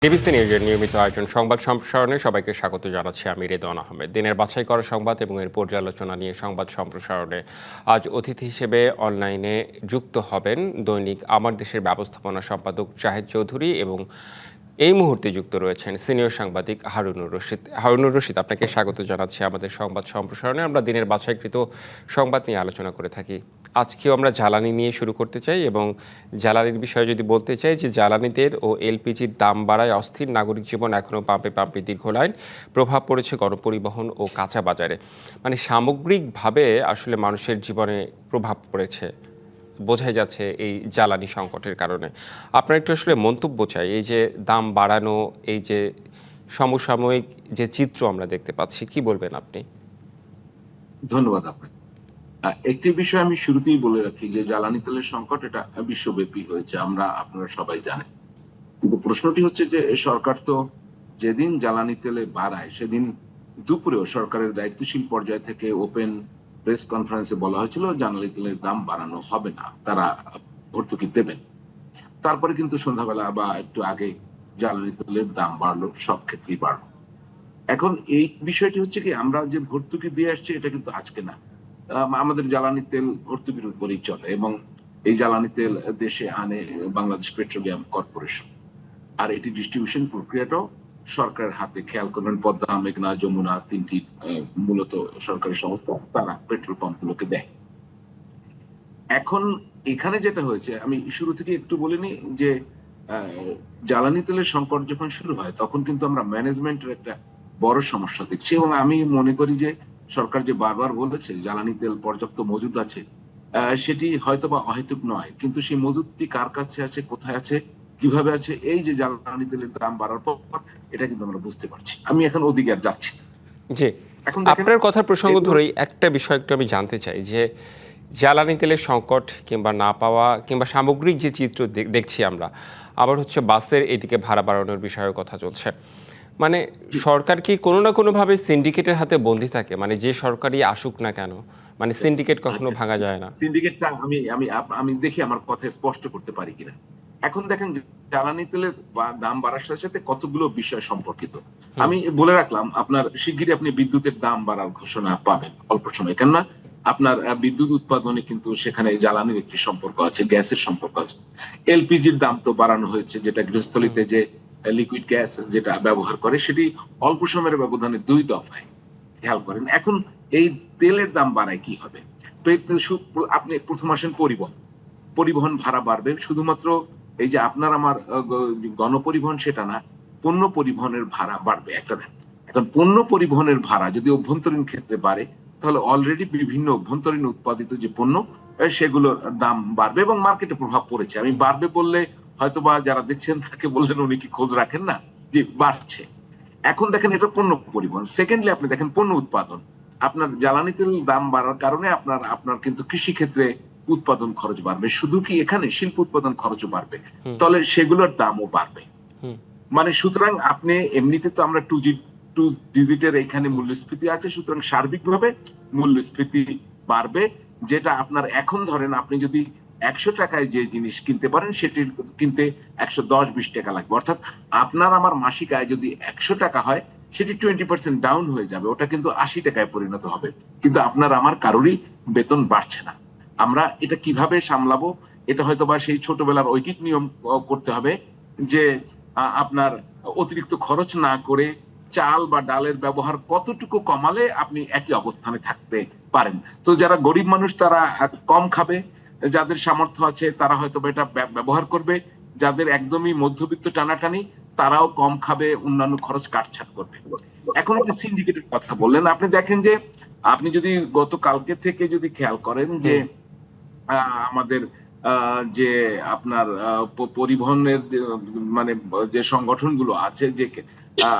DBC নিউজের নিয়মিত আয়োজন সংবাদ সম্প্রসারণে সবাইকে স্বাগত জানাচ্ছি আমি রেদওয়ান আহমেদ। দিনের বাছাই করা সংবাদ এবং এর পর্যালোচনা নিয়ে সংবাদ সম্প্রসারণে আজ অতিথি হিসেবে অনলাইনে যুক্ত হবেন দৈনিক আমার দেশের ব্যবস্থাপনা সম্পাদক জাহেদ চৌধুরী এবং এই মুহূর্তে যুক্ত রয়েছেন সিনিয়র সাংবাদিক হারুনুর রশিদ। আপনাকে স্বাগত জানাচ্ছি আমাদের সংবাদ সম্প্রসারণে। আমরা দিনের বাছাইকৃত সংবাদ নিয়ে আলোচনা করে থাকি। আজকেও আমরা জ্বালানি নিয়ে শুরু করতে চাই এবং জ্বালানির বিষয়ে যদি বলতে চাই যে জ্বালানি তেল ও এলপিজির দাম বাড়ায় অস্থির নাগরিক জীবন, এখনও পাম্পে পাম্পে দীর্ঘ লাইন, প্রভাব পড়েছে গণপরিবহন ও কাঁচা বাজারে। মানে সামগ্রিকভাবে আসলে মানুষের জীবনে প্রভাব পড়েছে, বোঝাই যাচ্ছে এই জ্বালানি সংকটের কারণে। আপনার একটু আসলে মন্তব্য চাই, এই যে দাম বাড়ানো, এই যে সমসাময়িক যে চিত্র আমরা দেখতে পাচ্ছি, কি বলবেন আপনি? ধন্যবাদ আপনাকে। একটি বিষয় আমি শুরুতেই বলে রাখি যে জ্বালানি তেলের সংকট এটা বিশ্বব্যাপী হয়েছে, আপনারা সবাই জানেন। কিন্তু প্রশ্নটি হচ্ছে যে সরকার তো যেদিন জ্বালানি তেলে বাড়ায় সেদিন দুপুরেও সরকারের দায়িত্বশীল পর্যায় থেকে ওপেন প্রেস কনফারেন্সে বলা হয়েছিল জ্বালানি তেলের দাম বাড়ানো হবে না, তারা ভর্তুকি দেবেন। তারপরে কিন্তু সন্ধ্যাবেলা বা একটু আগে জ্বালানি তেলের দাম বাড়লো, সব ক্ষেত্রেই বাড়লো। এখন এই বিষয়টি হচ্ছে কি, আমরা যে ভর্তুকি দিয়ে আসছি এটা কিন্তু আজকে না। আমাদের জ্বালানি তেল ভর্তুকির উপরেই চলে এবং এই জ্বালানি তেল দেশে আনে বাংলাদেশ পেট্রোলিয়াম কর্পোরেশন। আর এটি ডিস্ট্রিবিউশন প্রক্রিয়াটাও সরকারের হাতে। খেয়াল করবেন পদ্মা, মেঘনা, যমুনা তিনটি মূলত সরকারি সংস্থা, তারা পেট্রোল পাম্প গুলোকে দেয়। এখন এখানে যেটা হয়েছে, আমি শুরু থেকে একটু বলিনি যে জ্বালানি তেলের সংকট যখন শুরু হয় তখন কিন্তু আমরা ম্যানেজমেন্টের একটা বড় সমস্যা দেখছি এবং আমি মনে করি যে সরকার যে বারবার বলেছে জ্বালানি তেল পর্যাপ্ত মজুদ আছে, সেটি হয়তো বা অহেতুক নয়, কিন্তু সেই মজুদটি কার কাছে আছে, কোথায় আছে, কিভাবে আছে, এই যে জ্বালানি তেলের দাম বাড়ার পর এটা কিন্তু আমরা বুঝতে পারছি। আমি এখন ওদিকে আর যাচ্ছি। জি, এখন দেখেন আপনার কথার প্রসঙ্গ ধরেই একটা বিষয় একটু আমি জানতে চাই যে জ্বালানি তেলের সংকট কিংবা না পাওয়া কিংবা সামগ্রিক যে চিত্র দেখছি আমরা, আবার হচ্ছে বাসের এদিকে ভাড়া বাড়ানোর বিষয়েও কথা চলছে। মানে সরকার কি কোনো না কোনোভাবে সিন্ডিকেটের হাতে বন্দী থাকে? মানে যে সরকারই আসুক না কেন, মানে সিন্ডিকেট কখনো আচ্ছা, ভাঙা যায় না। সিন্ডিকেটটা আমি আমি আমি দেখি আমার কথা স্পষ্ট করতে পারি কিনা। এখন দেখেন জ্বালানি তেলের দাম বাড়ার সাথে সাথে কতগুলো বিষয় সম্পর্কিত। হুম, আমি বলে রাখলাম, আপনার শিগগিরই আপনি বিদ্যুতের দাম বাড়ার ঘোষণা পাবেন অল্প সময়। কেননা আপনার বিদ্যুৎ উৎপাদনে কিন্তু সেখানে জ্বালানির একটি সম্পর্ক আছে, গ্যাসের সম্পর্ক আছে। এলপিজির দাম তো বাড়ানো হয়েছে, যেটা হুম, গৃহস্থলীতে যে লিকুইড গ্যাস যেটা ব্যবহার করে সেটি অল্প সময়ের ব্যবধানে ২ দফায়। খেয়াল করেন। এখন এই তেলের দাম বাড়ায় কি হবে? আপনি প্রথম আসেন পরিবহন। পরিবহন ভাড়া বাড়বে। শুধুমাত্র এই যে আপনার আমার গণপরিবহন সেটা না, পণ্য পরিবহনের ভাড়া বাড়বে একটা দেন। এখন পণ্য পরিবহনের ভাড়া যদি অভ্যন্তরীণ ক্ষেত্রে বাড়ে, তাহলে অলরেডি বিভিন্ন অভ্যন্তরীণ উৎপাদিত যে পণ্য সেগুলোর দাম বাড়বে এবং মার্কেটে প্রভাব পড়েছে। আমি হুম, বাড়বে বললে হয়তোবা যারা দেখছেন তাকে বললেন উনি কি খোঁজ রাখেন না? জি, বাড়ছে। এখন দেখেন এটা পণ্য পরিবহন। সেকেন্ডলি আপনি দেখেন পণ্য উৎপাদন। আপনার জ্বালানি তেল দাম বাড়ার কারণে আপনার আপনার কিন্তু কৃষি ক্ষেত্রে উৎপাদন খরচ বাড়বে। শুধু কি এখানে শিল্প উৎপাদন খরচও বাড়বে। হুম, তাহলে সেগুলোর দামও বাড়বে। হুম, মানে সুতরাং আপনি এমনিতে তো আমরা টু ডিজিটের এখানে হুম, মূল্যস্ফীতি আছে, সুতরাং সার্বিকভাবে মূল্যস্ফীতি বাড়বে। যেটা আপনার এখন ধরেন আপনি যদি ১০০ টাকায় যে জিনিস কিনতে পারেন সেটি কিনতে ১১০-২০ টাকা লাগবে। অর্থাৎ আপনার আমার মাসিক আয় যদি ১০০ টাকা হয় সেটি 20% ডাউন হয়ে যাবে। ওটা কিন্তু ৮০ টাকায় পরিণত হবে। কিন্তু আপনার আমার কারোরই বেতন বাড়ছে না। আমরা এটা কিভাবে সামলাবো? এটা হয়তোবা সেই ছোটবেলার ঐকিক নিয়ম করতে হবে যে আপনার অতিরিক্ত খরচ না করে চাল বা ডালের ব্যবহার কতটুকু কমালে আপনি একই অবস্থানে থাকতে পারেন। তো যারা গরিব মানুষ তারা কম খাবে, যাদের সামর্থ্য আছে তারা হয়তো এটা ব্যবহার করবে, যাদের একদমই মধ্যবিত্ত টানাটানি তারাও কম খাবে, অন্যান্য খরচ কাটছাট করবে। এখন আপনি সিন্ডিকেটের কথা বললেন, আপনি দেখেন যে আপনি যদি গতকালকে থেকে যদি খেয়াল করেন যে হুম, আমাদের যে আপনার পরিবহনের যে মানে যে সংগঠনগুলো আছে যে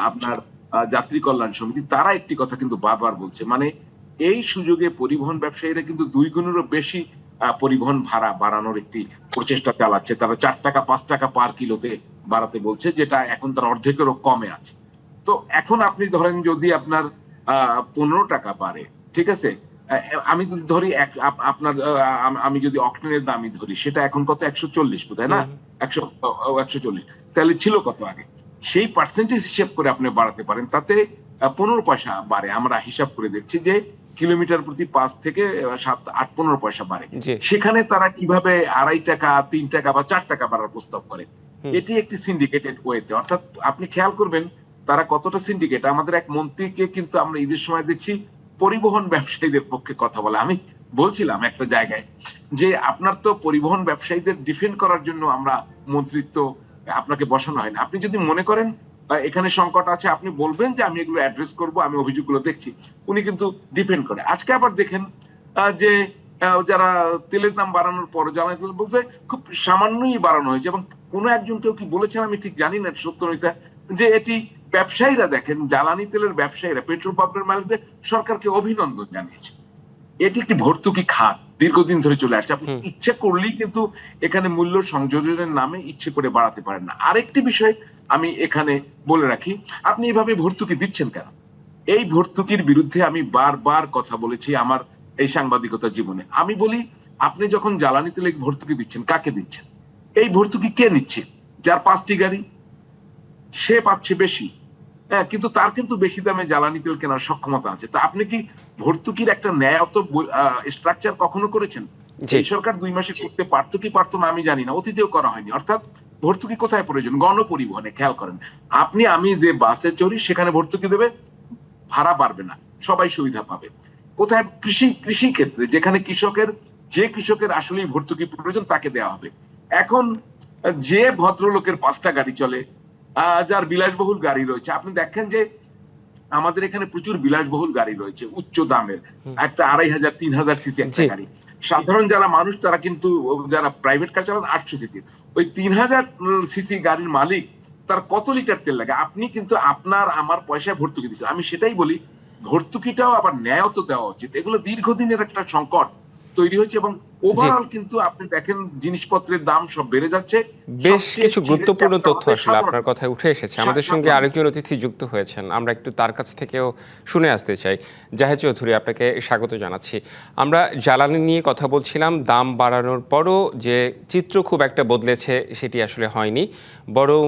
আপনার যাত্রী কল্যাণ সমিতি, তারা একটি কথা কিন্তু বারবার বলছে। মানে এই সুযোগে পরিবহন ব্যবসায়ীরা কিন্তু ২ গুণেরও বেশি পরিবহন ভাড়া বাড়ানোর একটি প্রচেষ্টা চালাচ্ছে। তারা ৳৪ ৳৫ পার কিলোতে বাড়াতে বলছে, যেটা এখন তার অর্ধেকেরও কমে আছে। তো এখন আপনি ধরেন যদি আপনার ৳১৫ বাড়ে, ঠিক আছে? আমি যদি ধরি আপনার আমি যদি অক্টেনের দামই ধরি সেটা এখন কত ১৪০ বোধহয় না? হুম, ১০০ ১৪০। তাহলে ছিল কত আগে? সেই পার্সেন্টেজ হিসাব করে আপনি বাড়াতে পারেন, তাতে 15 পয়সা বাড়ে। আমরা হিসাব করে দেখছি যে কিলোমিটার প্রতি 5 থেকে 7, 8, 15 পয়সা বাড়ে। জি। সেখানে তারা কিভাবে 2.5 টাকা, 3 টাকা বা 4 টাকা বাড়ার প্রস্তাব করে। হুম। এটি একটি সিন্ডিকেটেড ওয়েতে, অর্থাৎ আপনি খেয়াল করবেন তারা কতটা সিন্ডিকেট। আমাদের এক মন্ত্রীকে কিন্তু আমরা ঈদের সময় দেখছি পরিবহন ব্যবসায়ীদের পক্ষে কথা বলে। আমি বলছিলাম একটা জায়গায় যে আপনার তো পরিবহন ব্যবসায়ীদের ডিফেন্ড করার জন্য আমরা মন্ত্রিত্ব আপনাকে বসানো হয় না। আপনি যদি মনে করেন এখানে সংকট আছে, আপনি বলবেন যে আমি এগুলো অ্যাড্রেস করব, আমি অভিযোগগুলো দেখছি। উনি কিন্তু ডিফেন্ড করে। আজকে আবার দেখেন যে যারা তেলের দাম বাড়ানোর পর জ্বালানি তেল বলতে খুব সামান্যই বাড়ানো হয়েছে, এবং কোনো একজন কেউ কি বলেছেন আমি ঠিক জানি না সত্য নইতা, যে এটি ব্যবসায়ীরা, দেখেন জ্বালানি তেলের ব্যবসায়ীরা, পেট্রোল পাম্পের মালিকদের সরকারকে অভিনন্দন জানিয়েছে। এটি একটি ভর্তুকি খাত, দীর্ঘদিন ধরে চলে আসছে। আপনি হুম। ইচ্ছে করলেই কিন্তু এখানে মূল্য সংযোজনের নামে ইচ্ছে করে বাড়াতে পারেন না। আরেকটি বিষয় আমি এখানে বলে রাখি, আপনি এভাবে ভর্তুকি দিচ্ছেন কেন? এই ভর্তুকির বিরুদ্ধে আমি বারবার কথা বলেছি আমার এই সাংবাদিকতা জীবনে। আমি বলি, আপনি যখন জ্বালানি তেলে ভর্তুকি দিচ্ছেন, কাকে দিচ্ছেন? এই ভর্তুকি কে নিচ্ছে? যার 5টি গাড়ি, সে পাচ্ছে বেশি। হ্যাঁ, কিন্তু তার কিন্তু বেশি দামে জ্বালানি তেল কেনার সক্ষমতা আছে। তা আপনি কি ভর্তুকির একটা ন্যায়ত স্ট্রাকচার কখনো করেছেন? জি। এই সরকার 2 মাসে করতে পারতো কি পারতো না আমি জানি না, অতীতেও করা হয়নি। অর্থাৎ ভর্তুকি কোথায় প্রয়োজন? গণপরিবহনে। খেয়াল করেন, আপনি আমি যে বাসে চড়ি সেখানে ভর্তুকি দেবে, ভাড়া বাড়বে না, সবাই সুবিধা পাবে। কোথায়? কৃষি ক্ষেত্রে, যেখানে কৃষকের আসলেই ভর্তুকি প্রয়োজন তাকে দেওয়া হবে। এখন যে ভদ্রলোকের 5টা গাড়ি চলে, যার বিলাসবহুল গাড়ি রয়েছে, আপনি দেখেন যে আমাদের এখানে প্রচুর বিলাসবহুল গাড়ি রয়েছে উচ্চ দামের, হুম। একটা 2500, 3000 সিসি একটা জি। গাড়ি। সাধারণ যারা মানুষ তারা কিন্তু, যারা প্রাইভেট কার চালান 800 সিসি, ওই 3000 সিসি গাড়ির মালিক তার কত লিটার তেল লাগে? আপনি কিন্তু আপনার আমার পয়সায় ভর্তুকি দিচ্ছেন। আমি সেটাই বলি, ভর্তুকিটাও আবার ন্যায়ত দেওয়া উচিত। এগুলো দীর্ঘদিনের একটা সংকট তৈরি হয়েছে, এবং জি। ওভারঅল কিন্তু আপনি দেখেন জিনিসপত্রের দাম সব বেড়ে যাচ্ছে। বেশ সবচেয়ে কিছু চিড়ে গুরুত্বপূর্ণ চ্যাপ্টা তথ্য হবে আসলে সাধারণ আপনার কথায় উঠে এসেছে। আমাদের সঙ্গে সাধারণ আরেকজন অতিথি যুক্ত হয়েছেন। আমরা একটু তার কাছ থেকেও শুনে আসতে চাই। জাহেদ চৌধুরী, আপনাকে স্বাগত জানাচ্ছি। আমরা জ্বালানি নিয়ে কথা বলছিলাম। দাম বাড়ানোর পরও যে চিত্র খুব একটা বদলেছে সেটি আসলে হয়নি। বরং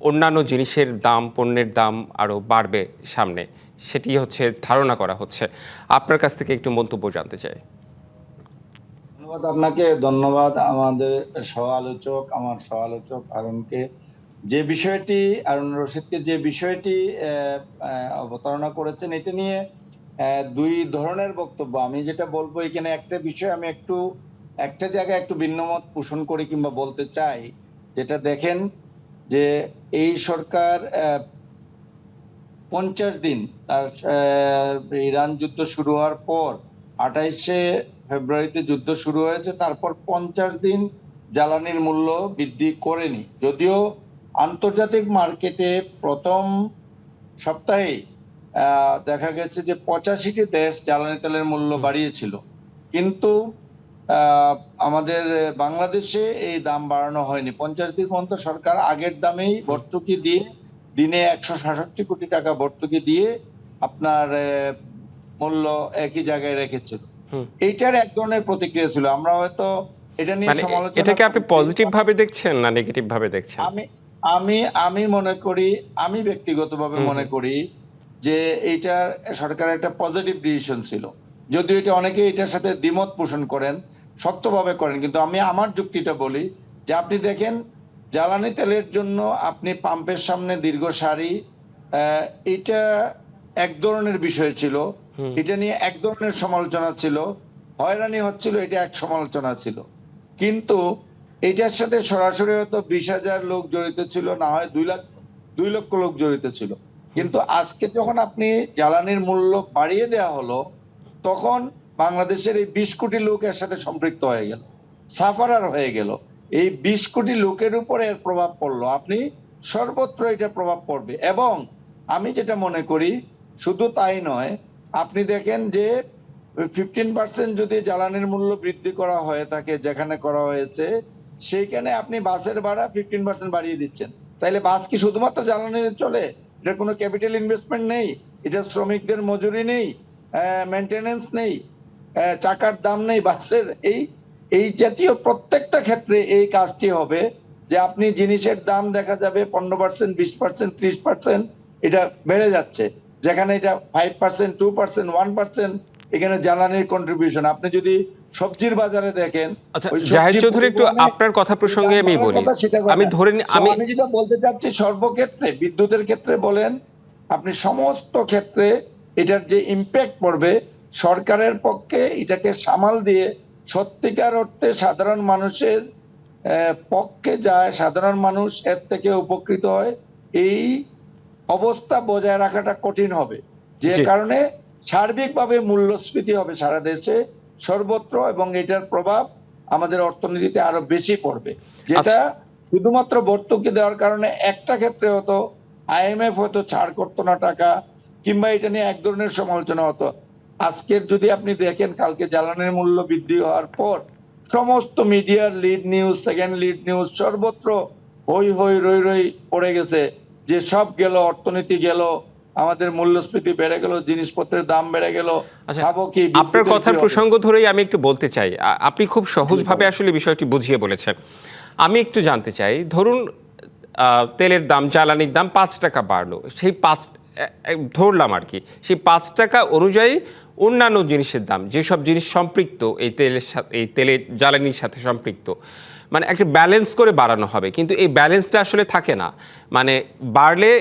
অন্যান্য জিনিসের দাম, পণ্যের দাম আরও বাড়বে সামনে। সেটি হচ্ছে ধারণা করা হচ্ছে। আপনার কাছ থেকে একটু মন্তব্য জানতে চাই। ধন্যবাদ আপনাকে, ধন্যবাদ আমার সহ-আলোচক হারুনকে। যে বিষয়টি হারুন রশিদকে যে বিষয়টি অবতারণা করেছেন, এটা নিয়ে দুই ধরনের বক্তব্য। আমি যেটা বলবো, এখানে একটা বিষয় আমি একটা জায়গায় একটু ভিন্নমত পোষণ করি কিংবা বলতে চাই। যেটা দেখেন যে এই সরকার 50 দিন, তার ইরান যুদ্ধ শুরু হওয়ার পর 28শে ফেব্রুয়ারিতে যুদ্ধ শুরু হয়েছে, তারপর 50 দিন জ্বালানির মূল্য বৃদ্ধি করেনি। যদিও আন্তর্জাতিক মার্কেটে প্রথম সপ্তাহে দেখা গেছে যে 85টি দেশ জ্বালানি তেলের মূল্য বাড়িয়েছিল, কিন্তু আমাদের বাংলাদেশে এই দাম বাড়ানো হয়নি। 50 দিন পর্যন্ত সরকার আগের দামেই ভর্তুকি দিয়ে, দিনে 166 কোটি টাকা ভর্তুকি দিয়ে আপনার মূল্য একই জায়গায় রেখেছিল। এইটার এক ধরনের প্রতিক্রিয়া ছিল। আমরা হয়তো এটা নিয়ে মানে সমালোচনা, এটাকে আপনি পজিটিভ ভাবে দেখছেন না নেগেটিভ ভাবে দেখছেন? আমি মনে করি, আমি ব্যক্তিগতভাবে মনে করি যে এইটা সরকারের একটা পজিটিভ ডিসিশন ছিল। যদিও এটা অনেকে এটার সাথে দ্বিমত পোষণ করেন, শক্তভাবে করেন, কিন্তু আমি আমার যুক্তিটা বলি যে আপনি দেখেন জ্বালানি তেলের জন্য আপনি পাম্পের সামনে দীর্ঘ সারি, এটা এক ধরনের বিষয় ছিল, এটা নিয়ে এক ধরনের সমালোচনা ছিল, হয়রানি হচ্ছিল, এটা এক সমালোচনা ছিল। কিন্তু এটার সাথে সরাসরি হয়তো 20,000 লোক জড়িত ছিল, না হয় 2 লক্ষ লোক জড়িত ছিল। কিন্তু আজকে যখন আপনি জ্বালানির মূল্য বাড়িয়ে দেওয়া হলো, তখন বাংলাদেশের এই 20 কোটি লোক এর সাথে সম্পৃক্ত হয়ে গেল, সাফারার হয়ে গেল। এই 20 কোটি লোকের উপর এর প্রভাব পড়লো। আপনি সর্বত্র এটা প্রভাব পড়বে। এবং আমি যেটা মনে করি, শুধু তাই নয়, আপনি দেখেন যে 15% যদি জ্বালানির মূল্য বৃদ্ধি করা হয়ে থাকে, যেখানে করা হয়েছে, সেইখানে আপনি বাসের ভাড়া 15% বাড়িয়ে দিচ্ছেন। তাইলে বাস কি শুধুমাত্র জ্বালানি চলে? এটা কোনো ক্যাপিটাল ইনভেস্টমেন্ট নেই, এটা শ্রমিকদের মজুরি নেই, মেনটেনেন্স নেই, চাকার দাম নেই বাসের। এই জাতীয় প্রত্যেকটা ক্ষেত্রে এই কাজটি হবে, যে আপনি জিনিসের দাম দেখা যাবে 15%, 20%, 30% এটা বেড়ে যাচ্ছে, যেখানে এটা 5%, 2%, 1% এখানে জ্বালানির কন্ট্রিবিউশন। আপনি যদি সবজির বাজারে দেখেন, আচ্ছা, ওই জাহেদ সবজি চৌধুরী, একটু পরিবহনে আপনার কথা যে প্রসঙ্গে দাম আমি বাড়ার বলি। কথা সেটা আমি কথা। ধরে So, আমি যেটা বলতে চাচ্ছি, সর্বক্ষেত্রে বিদ্যুতের ক্ষেত্রে বলেন, আপনি সমস্ত ক্ষেত্রে এটার যে ইম্প্যাক্ট পড়বে, সরকারের পক্ষে এটাকে সামাল দিয়ে সত্যিকার অর্থে সাধারণ মানুষের পক্ষে যায়, সাধারণ মানুষ এর থেকে উপকৃত হয়, এই অবস্থা বজায় রাখাটা কঠিন হবে। যে জি। কারণে সার্বিকভাবে মূল্যস্ফীতি হবে সারা দেশে সর্বত্র, এবং এটার প্রভাব আমাদের অর্থনীতিতে আরো বেশি পড়বে, যেটা শুধুমাত্র ভর্তুকি দেওয়ার কারণে একটা ক্ষেত্রে হতো, আইএমএফ হয়তো ছাড় করতো না টাকা, কিংবা এটা নিয়ে এক ধরনের সমালোচনা হতো। আজকের যদি আপনি দেখেন, কালকে জ্বালানির মূল্য বৃদ্ধি হওয়ার পর সমস্ত মিডিয়ার lead news, second lead news, সর্বত্র হই হই রই রই পড়ে গেছে যে সব গেল, অর্থনীতি গেল, আমাদের মূল্যস্ফীতি বেড়ে গেল, জিনিসপত্রের দাম বেড়ে গেল, আচ্ছা, খাবো কি, আপনার বিদ্যুতের কথার কি হবে? প্রসঙ্গ ধরেই আমি একটু বলতে চাই। আপনি খুব সহজভাবে আসলে বিষয়টি বুঝিয়ে বলেছেন। আমি একটু জানতে চাই, ধরুন তেলের দাম, জ্বালানির দাম 5 টাকা বাড়লো, সেই ধরলাম আর কি, সেই 5 টাকা অনুযায়ী অন্যান্য জিনিসের দাম, যেসব জিনিস সম্পৃক্ত এই তেলের সাথে, এই তেলের জ্বালানির সাথে সম্পৃক্ত, মানে একটা ব্যালেন্স করে বাড়ানো হবে, কিন্তু এই ব্যালেন্সটা আসলে থাকে না। মানে বাড়লে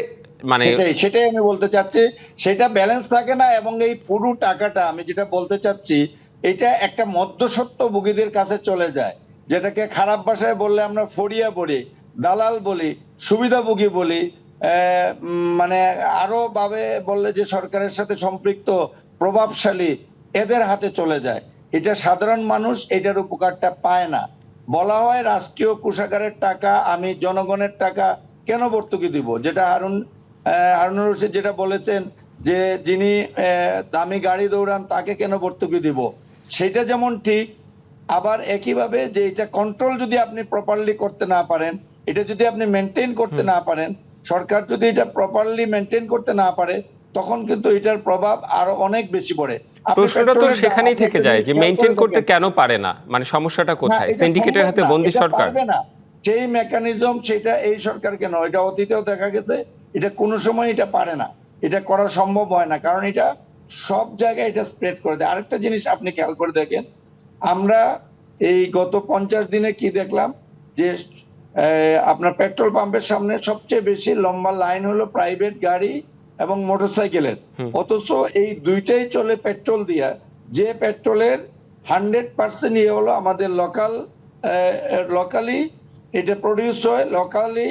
মানে সেটাই আমি বলতে চাচ্ছি, সেটা ব্যালেন্স থাকে না, এবং এই পুরো টাকাটা, আমি যেটা বলতে চাচ্ছি, এটা একটা মধ্যস্বত্বভোগীদের কাছে চলে যায়, যেটাকে খারাপ ভাষায় বললে আমরা ফড়িয়া বলি, দালাল বলি, সুবিধাভোগী বলি, মানে আরো ভাবে বললে যে সরকারের সাথে সম্পৃক্ত প্রভাবশালী, এদের হাতে চলে যায়। এটা সাধারণ মানুষ এটার উপকারটা পায় না। বলা হয় রাষ্ট্রীয় কোষাগারের টাকা আমি জনগণের টাকা কেন ভর্তুকি দিব, যেটা হারুনুর রশিদ যেটা বলেছেন যে যিনি দামি গাড়ি দৌড়ান তাকে কেন ভর্তুকি দিব, সেটা যেমন ঠিক। আবার একইভাবে যে এটা কন্ট্রোল যদি আপনি প্রপারলি করতে না পারেন, এটা যদি আপনি মেনটেন করতে না পারেন, সরকার যদি এটা প্রপারলি মেনটেন করতে না পারে, তখন কিন্তু এটার প্রভাব আরো অনেক বেশি পড়ে। প্রশ্নটা তো সেখানেই থেকে যায় যে মেনটেন করতে কেন পারে না, মানে সমস্যাটা কোথায়? সিন্ডিকেটের হাতে বন্দী সরকার। পারবে না, সেই মেকানিজম সেটা এই সরকার কেন, এটা অতীতেও দেখা গেছে, এটা কোনো সময় এটা পারে না, এটা করা সম্ভব হয় না, কারণ এটা সব জায়গায় এটা স্প্রেড করে দেয়। আরেকটা জিনিস আপনি খেয়াল করে দেখেন, আমরা এই গত 50 দিনে কি দেখলাম, যে আপনার পেট্রোল পাম্পের সামনে সবচেয়ে বেশি লম্বা লাইন হলো প্রাইভেট গাড়ি এবং মোটরসাইকেলের, অথচ এই দুইটাই চলে পেট্রোল দিয়া, যে পেট্রোলের 100% ইয়ে হলো আমাদের লোকালি এটা প্রডিউস হয়, লোকালি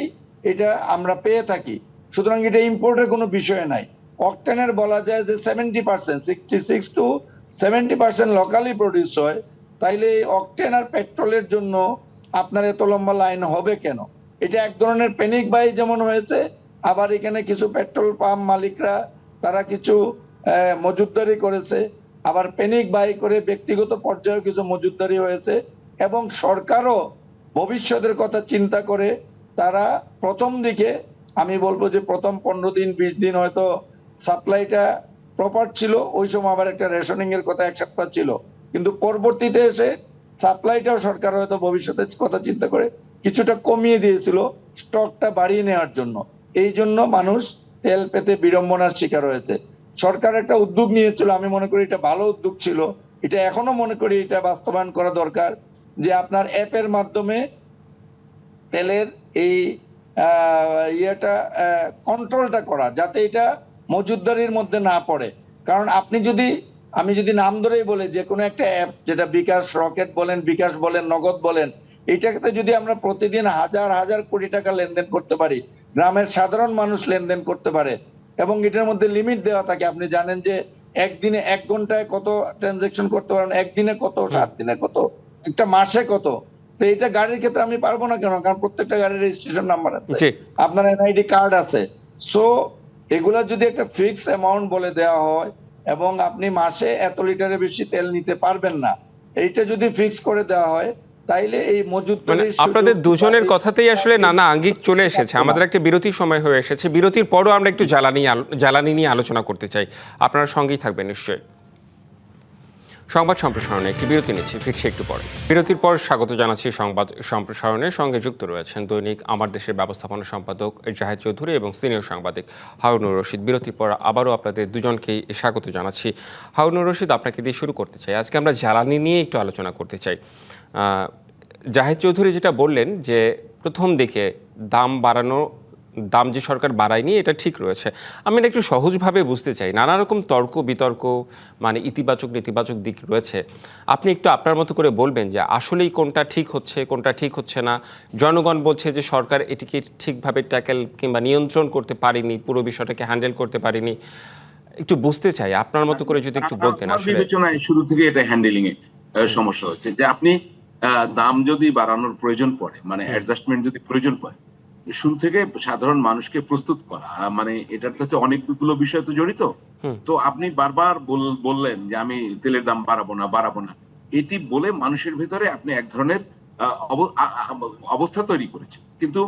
এটা আমরা পেয়ে থাকি, সুতরাং এটা ইম্পোর্টের কোনো বিষয় নাই। অকটেনের বলা যায় যে 70%, 66 to 70% লোকালি প্রডিউস হয়, তাইলে এই অকটেন আর পেট্রোলের জন্য আপনার এত লম্বা লাইন হবে কেন? এটা এক ধরনের প্যানিক বাই যেমন হয়েছে, আবার এখানে কিছু পেট্রোল পাম্প মালিকরা তারা কিছু মজুতদারি করেছে, আবার প্যানিক বাই করে ব্যক্তিগত পর্যায়ে কিছু মজুতদারি হয়েছে, এবং সরকারও ভবিষ্যতের কথা চিন্তা করে তারা প্রথম দিকে, আমি বলবো যে প্রথম 15 দিন 20 দিন হয়তো সাপ্লাইটা প্রপার ছিল, ওই সময় আবার একটা রেশনিং এর কথা 1 সপ্তাহ ছিল, কিন্তু পরবর্তীতে এসে সাপ্লাইটাও সরকার হয়তো ভবিষ্যতের কথা চিন্তা করে কিছুটা কমিয়ে দিয়েছিল স্টকটা বাড়িয়ে নেওয়ার জন্য। এই জন্য মানুষ তেল পেতে বিড়ম্বনার শিকার হয়েছে। সরকার একটা উদ্যোগ নিয়েছিল, আমি মনে করি এটা ভালো উদ্যোগ ছিল, এটা এখনো মনে করি এটা বাস্তবায়ন করা দরকার, যে আপনার অ্যাপের মাধ্যমে তেলের এই ইয়েটা কন্ট্রোলটা করা, যাতে এটা মজুতদারির মধ্যে না পড়ে। কারণ আমি যদি নাম ধরেই বলি, যে কোনো একটা অ্যাপ, যেটা বিকাশ রকেট বলেন, বিকাশ বলেন, নগদ বলেন, এইটাতে যদি আমরা প্রতিদিন হাজার হাজার কোটি টাকা লেনদেন করতে পারি, গ্রামের সাধারণ মানুষ লেনদেন করতে পারে, এবং এটার মধ্যে লিমিট দেওয়া থাকে, আপনি জানেন যে একদিনে 1 ঘন্টায় কত ট্রানজাকশন করতে পারেন, একদিনে কত, 7 দিনে কত, একটা মাসে কত। তো এটা গাড়ির ক্ষেত্রে আমি পারবো না কেন? কারণ প্রত্যেকটা গাড়ির রেজিস্ট্রেশন নাম্বার আছে, আপনার এনআইডি কার্ড আছে। সো এগুলা যদি একটা ফিক্স অ্যামাউন্ট বলে দেওয়া হয়, এবং আপনি মাসে এত লিটারের বেশি তেল নিতে পারবেন না, এইটা যদি ফিক্স করে দেওয়া হয়, তাইলে এই মানে আপনাদের দুজনের কথাতেই আসলে নানা আঙ্গিক চলে এসেছে। আমাদের একটা বিরতির সময় হয়ে এসেছে, বিরতির পরও আমরা একটু জ্বালানি নিয়ে আলোচনা করতে চাই। আপনারা সঙ্গেই থাকবেন নিশ্চয়ই। সংবাদ সম্প্রসারণে একটি বিরতি নিচ্ছি, ফিরছি একটু পরে। বিরতির পর স্বাগত জানাচ্ছি সংবাদ সম্প্রসারণের সঙ্গে যুক্ত রয়েছেন দৈনিক আমার দেশের ব্যবস্থাপনা সম্পাদক জাহেদ চৌধুরী এবং সিনিয়র সাংবাদিক হারুনুর রশিদ। বিরতির পর আবারও আপনাদের দুজনকেই স্বাগত জানাচ্ছি। হারুনুর রশিদ, আপনাকে দিয়ে শুরু করতে চাই। আজকে আমরা জ্বালানি নিয়ে একটু আলোচনা করতে চাই। জাহেদ চৌধুরী যেটা বললেন যে প্রথম দিকে দাম যে সরকার বাড়ায়নি এটা ঠিক রয়েছে। আমি এটা একটু সহজভাবে বুঝতে চাই। নানা রকম তর্ক বিতর্ক, মানে ইতিবাচক নেতিবাচক দিক রয়েছে। আপনি একটু আপনার মতো করে বলবেন যে আসলেই কোনটা ঠিক হচ্ছে, কোনটা ঠিক হচ্ছে না। জনগণ বলছে যে সরকার এটিকে ঠিকভাবে ট্যাকেল কিংবা নিয়ন্ত্রণ করতে পারেনি, পুরো বিষয়টাকে হ্যান্ডেল করতে পারেনি। একটু বুঝতে চাই আপনার মতো করে যদি একটু বলতেন। আসলে বিবেচনায় শুরু থেকে এটা হ্যান্ডেলিং এ সমস্যা হচ্ছে যে আপনি দাম যদি বাড়ানোর প্রয়োজন পড়ে, মানে অ্যাডজাস্টমেন্ট যদি প্রয়োজন পড়ে, শুরু থেকে সাধারণ মানুষকে প্রস্তুত করা, মানে এটার সাথে অনেকগুলো বিষয় তো জড়িত। তো আপনি বারবার বললেন যে আমি তেলের দাম বাড়াবো না, এটি বলে মানুষের ভেতরে আপনি এক ধরনের অবস্থা তৈরি করেছেন। কিন্তু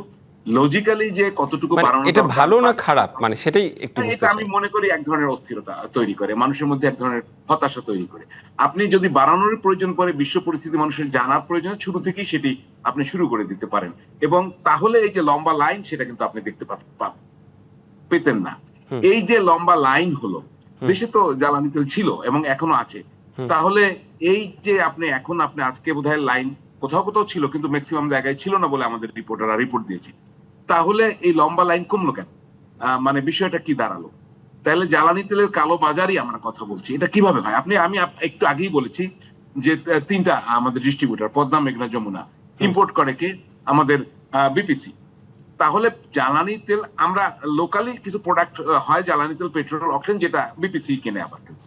লজিক্যালি যে কতটুকু বাড়ানো এটা ভালো না খারাপ, মানে সেটাই একটু এটা আমি মনে করি এক ধরনের অস্থিরতা তৈরি করে, মানুষের মধ্যে এক ধরনের হতাশা তৈরি করে। আপনি যদি বাড়ানোর প্রয়োজন পড়ে, বিশ্ব পরিস্থিতি মানুষের জানার প্রয়োজন, শুরু থেকেই সেটি আপনি শুরু করে দিতে পারেন, এবং তাহলে এই যে লম্বা লাইন সেটা কিন্তু আপনি দেখতে পেতেন না। এই যে লম্বা লাইন হলো, দেশে তো জ্বালানি তেল ছিল এবং এখনো আছে, তাহলে এই যে আপনি আজকে বোধহয় লাইন কোথাও কোথাও ছিল কিন্তু ম্যাক্সিমাম জায়গায় ছিল না বলে আমাদের রিপোর্টাররা রিপোর্ট দিয়েছে। তাহলে এই লম্বা লাইন কমলো কেন? মানে বিষয়টা কি দাঁড়ালো? তাহলে জ্বালানি তেলের কালো বাজারই আমরা কথা বলছি, এটা কিভাবে হয়? আমি একটু আগেই বলেছি যে তিনটা আমাদের ডিস্ট্রিবিউটর, পদ্মা, মেঘনা, যমুনা, ইম্পোর্ট করে কে? আমাদের বিপিসি। তাহলে জ্বালানি তেল আমরা লোকালি কিছু প্রোডাক্ট হয়, জ্বালানি তেল, পেট্রোল, অকটেন, যেটা বিপিসি কিনে আবার। কিন্তু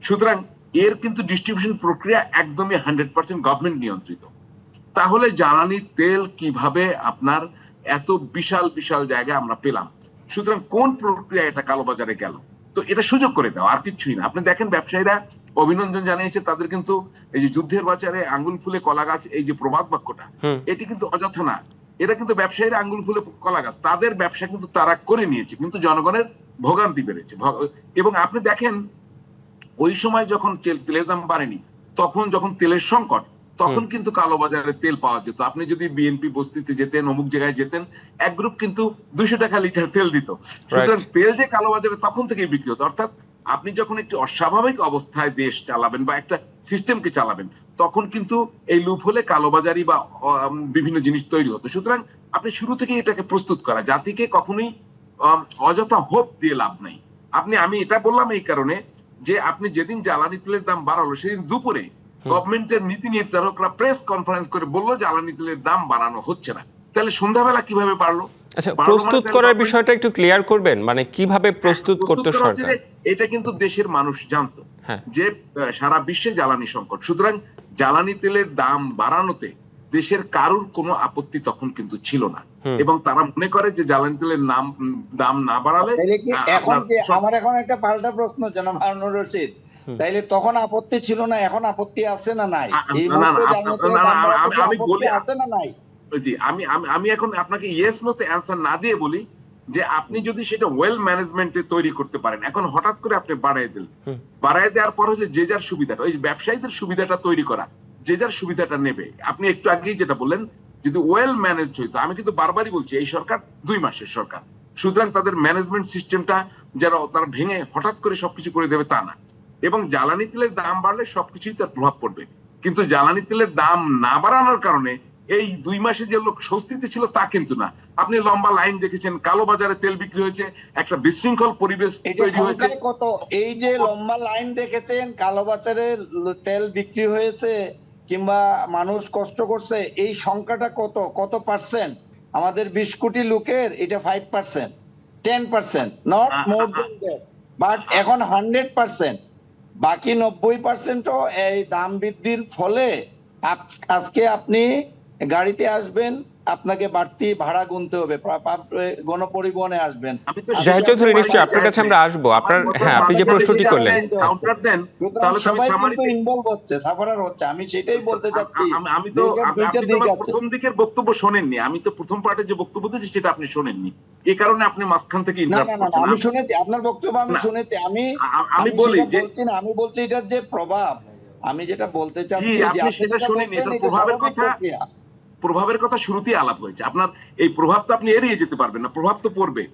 সুতরাং এর কিন্তু ডিস্ট্রিবিউশন প্রক্রিয়া একদমই 100% গভর্নমেন্ট নিয়ন্ত্রিত। তাহলে জ্বালানি তেল কিভাবে আপনার এত বিশাল বিশাল জায়গায় আমরা পেলাম? সুতরাং কোন প্রক্রিয়া এটা কালোবাজারে গেল? তো এটা সুযোগ করে দাও, আর কিছুই না। আপনি দেখেন ব্যবসায়ীরা অভিনন্দন জানিয়েছে, তাদের কিন্তু এই যে যুদ্ধের বাজারে আঙ্গুল ফুলে কলা গাছ, এই যে প্রবাদ বাক্যটা, এটি কিন্তু অযথা না। এটা কিন্তু ব্যবসায়ীরা আঙ্গুল ফুলে কলা গাছ, তাদের ব্যবসা কিন্তু তারা করে নিয়েছে, কিন্তু জনগণের ভোগান্তি বেড়েছে। এবং আপনি দেখেন ওই সময় যখন তেলের দাম বাড়েনি, তখন যখন তেলের সংকট, তখন কিন্তু কালোবাজারে তেল পাওয়া যেত। আপনি যদি বিএনপি বস্তিতে যেতেন, অমুক জায়গায় যেতেন, এক গ্রুপ কিন্তু 200 টাকা লিটার তেল দিত। সুতরাং তেল যে কালোবাজারে তখন থেকেই বিক্রি হতো। অর্থাৎ আপনি যখন একটি অস্বাভাবিক অবস্থায় দেশ চালাবেন বা একটা সিস্টেমকে চালাবেন, তখন কিন্তু এই লুপ হলে কালোবাজারি বা বিভিন্ন জিনিস তৈরি হতো। সুতরাং আপনি শুরু থেকে এটাকে প্রস্তুত করা, জাতিকে কখনোই অযথা হোপ দিয়ে লাভ নাই। আমি এটা বললাম এই কারণে যে আপনি যেদিন জ্বালানি তেলের দাম বাড়ালো, সেদিন দুপুরে গভর্নমেন্টের নীতি নির্ধারকরা প্রেস কনফারেন্স করে বললো জ্বালানি তেলের দাম বাড়ানো হচ্ছে না। তাহলে সন্ধ্যাবেলা কিভাবে বাড়লো? আচ্ছা, প্রস্তুত করার বিষয়টা একটু ক্লিয়ার করবেন, মানে কিভাবে প্রস্তুত করতে সরকার? এটা কিন্তু দেশের মানুষ জানতো যে সারা বিশ্বে জ্বালানি সংকট, সুতরাং জ্বালানি তেলের দাম বাড়ানোতে দেশের কারুর কোনো আপত্তি তখন কিন্তু ছিল না, এবং তারা মনে করে যে জ্বালানি তেলের দাম না বাড়ালে। আমার এখন একটা পাল্টা প্রশ্ন জনাব হারুনুর রশিদ, তাইলে তখন আপত্তি ছিল না, এখন আপত্তি আছে না নাই? এই মুহূর্তে আমি বলি আছে না নাই? আমি এখন আপনাকে ইয়েস নো তে অ্যানসার না দিয়ে বলি যে আপনি যদি সেটা ওয়েল ম্যানেজমেন্টে তৈরি করতে পারেন, এখন হঠাৎ করে আপনি বাড়াই দেওয়ার পর হচ্ছে যে যার সুবিধাটা, ওই ব্যবসায়ীদের সুবিধাটা তৈরি করা, যে যার সুবিধাটা নেবে। আপনি একটু আগেই যেটা বললেন, যদি ওয়েল ম্যানেজড হইতো, আমি কিন্তু বারবারই বলছি এই সরকার 2 মাসের সরকার, সুতরাং তাদের ম্যানেজমেন্ট সিস্টেমটা তারা ভেঙে হঠাৎ করে সবকিছু করে দেবে তা না। এবং জ্বালানি তেলের দাম বাড়লে সবকিছুই তার প্রভাব পড়বে, কিন্তু জ্বালানি তেলের দাম না বাড়ানোর কারণে এই 2 মাসে যে লোক স্বস্তিতে ছিল তা কিন্তু না। আপনি লম্বা লাইন দেখেছেন, কালো বাজারে তেল বিক্রি হয়েছে, একটা বিশৃঙ্খল পরিবেশ তৈরি হয়েছে। কত এই যে লম্বা লাইন দেখেছেন, কালো বাজারে তেল বিক্রি হয়েছে কিংবা মানুষ কষ্ট করছে, এই সংখ্যাটা কত পার্সেন্ট? আমাদের 20 কোটি লোকের এটা 5%, 10%, not more than that. But এখন 100%, বাকি 90%ও এই দাম বৃদ্ধির ফলে আজকে আপনি গাড়িতে আসবেন, আপনাকে বাড়তি ভাড়া গুনতে হবে, গণপরিবহনে আসবেন। জাহেদ চৌধুরী, নিশ্চয়ই আপনার কাছে আমরা আসবো। আপনার আপনি যে প্রশ্নটি করলেন, কাউন্টার দেন, তাহলে সবাই কিন্তু ইনভলভ হচ্ছে, সাফারার হচ্ছে। আমি সেটাই বলতে চাচ্ছি। আমি তো প্রথম দিকের বক্তব্য শোনেননি, আমি তো প্রথম পার্টের যে বক্তব্য দিয়েছি সেটা আপনি শোনেননি, এই কারণে আপনি মাঝখান থেকে ইন্টারাপ্ট করছেন। আমি শুনেছি আপনার বক্তব্য, আমি শুনেছি। আমি বলি যে আমি বলছি এটার যে প্রভাব, আমি যেটা বলতে জি, চাচ্ছি যে আপনি আপনি সেটা যেটা শুনেননি, বলছেন এটা এটা প্রভাবের স্বাভাবিক কথা। প্রক্রিয়া। প্রভাবের কথা শুরুতেই আলাপ হয়েছে। আপনার এই প্রভাব তো আপনি এড়িয়ে যেতে পারবেন না, প্রভাব তো পড়বে।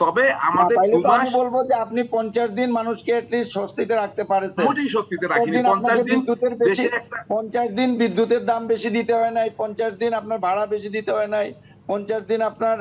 তবে না, আমাদের তাইলে 2 তো আমি মাস বলবো যে আপনি 50 দিন মানুষকে অ্যাটলিস্ট স্বস্তিতে রাখতে পারেছেন। মোটেই স্বস্তিতে 50 রাখিনি। দিন 50 আপনাকে দিন বিদ্যুতের বেশি, দেশে একটা 50 দিন বিদ্যুতের দাম বেশি দিতে হয় নাই, 50 দিন আপনার ভাড়া বেশি দিতে হয় নাই, 50 দিন আপনার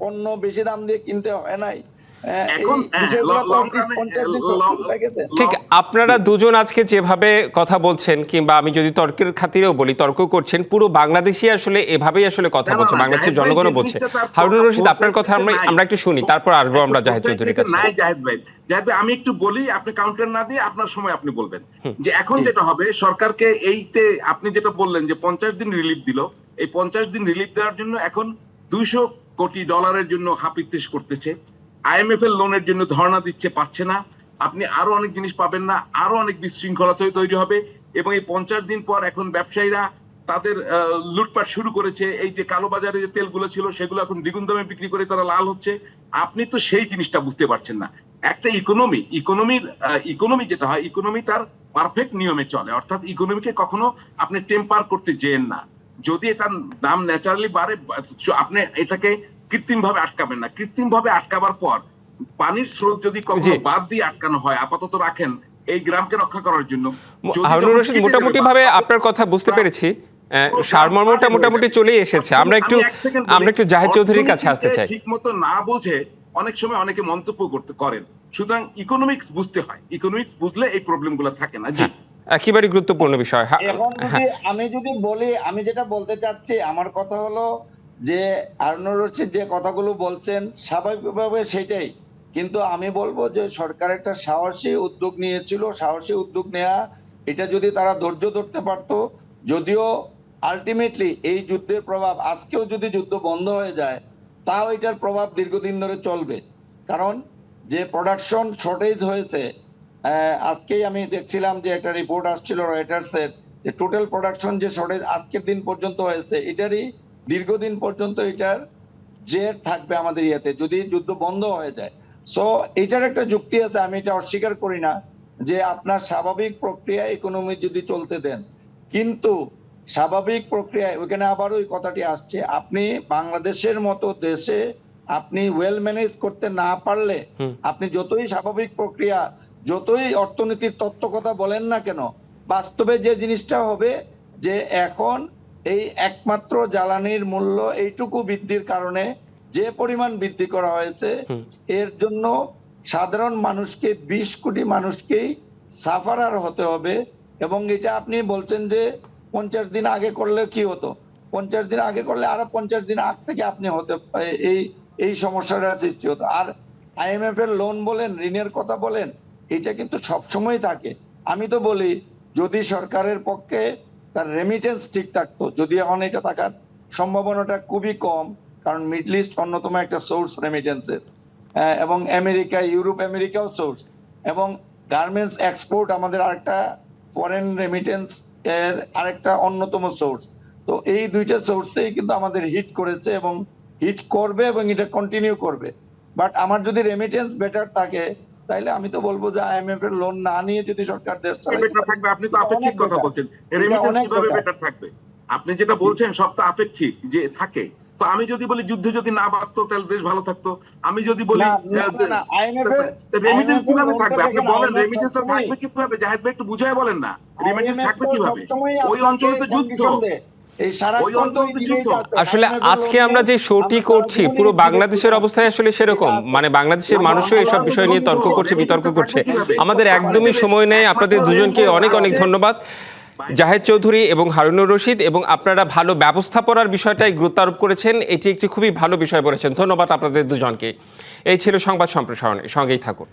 পণ্য বেশি দাম দিয়ে কিনতে হয় নাই। এই এখন বিষয়গুলো তো লং অ্যাটলিস্ট রানে 50 দিন স্বস্তিতে থেকেছেন। ঠিক আপনারা দুজন আজকে যেভাবে কথা বলছেন, কিংবা আমি যদি তর্কের খাতিরেও বলি, তর্ক করছেন, পুরো বাংলাদেশি আসলে এভাবেই আসলে কথা না, না, বলছে, না, বাংলাদেশের জাহেদ ভাই, যে জনগণও বলছে। জিনিসটা তার হারুনুর রশিদ, ফোর আপনার কথা সাইডে নাই। আমরা একটু শুনি, তারপর আসবো আমরা জাহেদ চৌধুরীর কাছে। নাই জাহেদ ভাই। জাহেদ ভাই, আমি একটু বলি, আপনি কাউন্টার না দিয়ে আপনার সময় আপনি বলবেন। যে এখন যেটা হবে, সরকারকে এইতে আপনি যেটা বললেন যে 50 দিন রিলিফ দিল, এই 50 দিন রিলিফ দেওয়ার জন্য এখন $200 কোটি জন্য হাপিত্তিশ করতেছে। IMF এর লোনের জন্য ধর্ণা দিচ্ছে, পাচ্ছে না। আপনি আরো অনেক জিনিস পাবেন না, আরো অনেক বিশৃঙ্খলা তৈরি হবে। এবং এই 50 দিন পর এখন ব্যবসায়ীরা তাদের লুটপাট শুরু করেছে। এই যে কালোবাজারে যে তেলগুলো ছিল, সেগুলো এখন দ্বিগুণ দামে বিক্রি করে তারা লাল হচ্ছে। আপনি তো সেই জিনিসটা বুঝতে পারছেন না। একটা ইকোনমি যেটা হয়, ইকোনমি তার পারফেক্ট নিয়মে চলে। অর্থাৎ ইকোনমিকে কখনো আপনি টেম্পার করতে যেন না। যদি এটার দাম ন্যাচারালি বাড়ে, আপনি এটাকে কৃত্রিম ভাবে আটকাবেন না। কৃত্রিম ভাবে আটকাবার পর পানির স্রোত যদি কখনো জি। বাদ দিয়ে আটকানো হয়, আপাতত রাখেন এই গ্রামকে রক্ষা করার জন্য। হারুনুর রশিদ, মোটামুটি ভাবে আপনার কথা বুঝতে পেরেছি। সারমর্মটা মোটামুটি চলেই এসেছে। আমরা একটু জাহেদ চৌধুরীর কাছে আসতে চাই। ঠিক মতো না বুঝে অনেক সময় অনেকে মন্তব্য করেন। সুতরাং ইকোনমিক্স বুঝতে হয়, ইকোনমিক্স বুঝলে এই প্রবলেমগুলো থাকে না। জি, একেবারেই গুরুত্বপূর্ণ বিষয়। এখন আমি যদি বলি, আমি যেটা বলতে চাচ্ছি, আমার কথা হলো যে হারুনুর রশিদ যে কথাগুলো বলছেন স্বাভাবিকভাবে সেটাই, কিন্তু আমি বলবো যে সরকার একটা সাহসী উদ্যোগ নিয়েছিল। সাহসী উদ্যোগ নেওয়া, এটা যদি তারা ধৈর্য ধরতে পারতো, যদিও আলটিমেটলি এই যুদ্ধের প্রভাব, আজকেও যদি যুদ্ধ বন্ধ হয়ে যায়, তাও এটার প্রভাব দীর্ঘদিন ধরে চলবে। কারণ যে প্রোডাকশন শর্টেজ হয়েছে, আজকেই আমি দেখছিলাম যে একটা রিপোর্ট আসছিল রয়টার্সের, যে টোটাল প্রোডাকশন যে শর্টেজ আজকের দিন পর্যন্ত হয়েছে, এটারই দীর্ঘদিন পর্যন্ত এটার জের থাকবে আমাদের ইয়েতে, যদি যুদ্ধ বন্ধ হয়ে যায়। সো এটার একটা যুক্তি আছে, আমি এটা অস্বীকার করি না যে আপনার স্বাভাবিক প্রক্রিয়ায় ইকোনমি যদি চলতে দেন, কিন্তু স্বাভাবিক প্রক্রিয়ায় ওইখানে আবার ওই কথাটি আসছে, আপনি বাংলাদেশের মতো দেশে আপনি ওয়েল ম্যানেজ করতে না পারলে, আপনি যতই স্বাভাবিক প্রক্রিয়া, যতই অর্থনীতির তত্ত্ব কথা বলেন না কেন, বাস্তবে যে জিনিসটা হবে যে এখন এই একমাত্র জ্বালানির মূল্য এইটুকু বৃদ্ধির কারণে যে পরিমাণ বৃদ্ধি করা হয়েছে, এর জন্য সাধারণ মানুষকে 20 কোটি মানুষকেই সাফারার হতে হবে। এবং এটা আপনি বলছেন যে 50 দিন আগে করলে কি হতো, 50 দিন আগে করলে আরো 50 দিন আগ থেকে আপনি হতে এই সমস্যাটা সৃষ্টি হতো। আর IMF এর লোন বলেন, ঋণের কথা বলেন, এটা কিন্তু সবসময় থাকে। আমি তো বলি, যদি সরকারের পক্ষে তার রেমিটেন্স ঠিক থাকতো, যদি এখন এটা থাকার সম্ভাবনাটা খুবই কম, কারণ মিডল ইস্ট অন্যতম একটা সোর্স রেমিটেন্সের, এবং আমেরিকা, ইউরোপ, আমেরিকাও সোর্স, এবং গার্মেন্টস এক্সপোর্ট আমাদের আরেকটা ফরেন রেমিটেন্স এর আরেকটা অন্যতম সোর্স। তো এই দুইটা সোর্সেই কিন্তু আমাদের হিট করেছে এবং হিট করবে এবং এটা কন্টিনিউ করবে। বাট আমার যদি রেমিটেন্স বেটার থাকে, তাইলে আমি তো বলবো যে IMF এর লোন না নিয়ে যদি সরকার দেশ চালায়, বেটার থাকবে। আপনি তো আপেক্ষিক কথা বলছেন, রেমিটেন্স কিভাবে বেটার থাকবে? আপনি যেটা বলছেন সব তো আপেক্ষিক যে থাকে। তো আমি যদি বলি যুদ্ধ যদি না বাড়তো তাহলে দেশ ভালো থাকতো, আমি যদি বলি রেমিটেন্স কিভাবে থাকবে? আপনি বলেন রেমিটেন্সটা থাকবে কিভাবে? জাহেদ ভাই একটু বুঝায় বলেন না, রেমিটেন্স থাকবে কিভাবে? ওই অঞ্চলে তো যুদ্ধ, ওই অঞ্চলে তো যুদ্ধ। আসলে আজকে আমরা যে শোটি করছি, পুরো বাংলাদেশের অবস্থায় আসলে সেরকম, মানে বাংলাদেশের মানুষও এসব বিষয় নিয়ে তর্ক করছে, বিতর্ক করছে। আমাদের একদমই সময় নেই। আপনাদের দুজনকে অনেক অনেক ধন্যবাদ, জাহেদ চৌধুরী এবং হারুনুর রশিদ, এবং আপনারা ভালো ব্যবস্থাপনার বিষয়টাই গুরুত্ব আরোপ করেছেন। এটি একটি খুবই ভালো বিষয় বলেছেন। ধন্যবাদ আপনাদের দুজনকে। এই ছিল সংবাদ সম্প্রসারণে, সঙ্গেই থাকুন।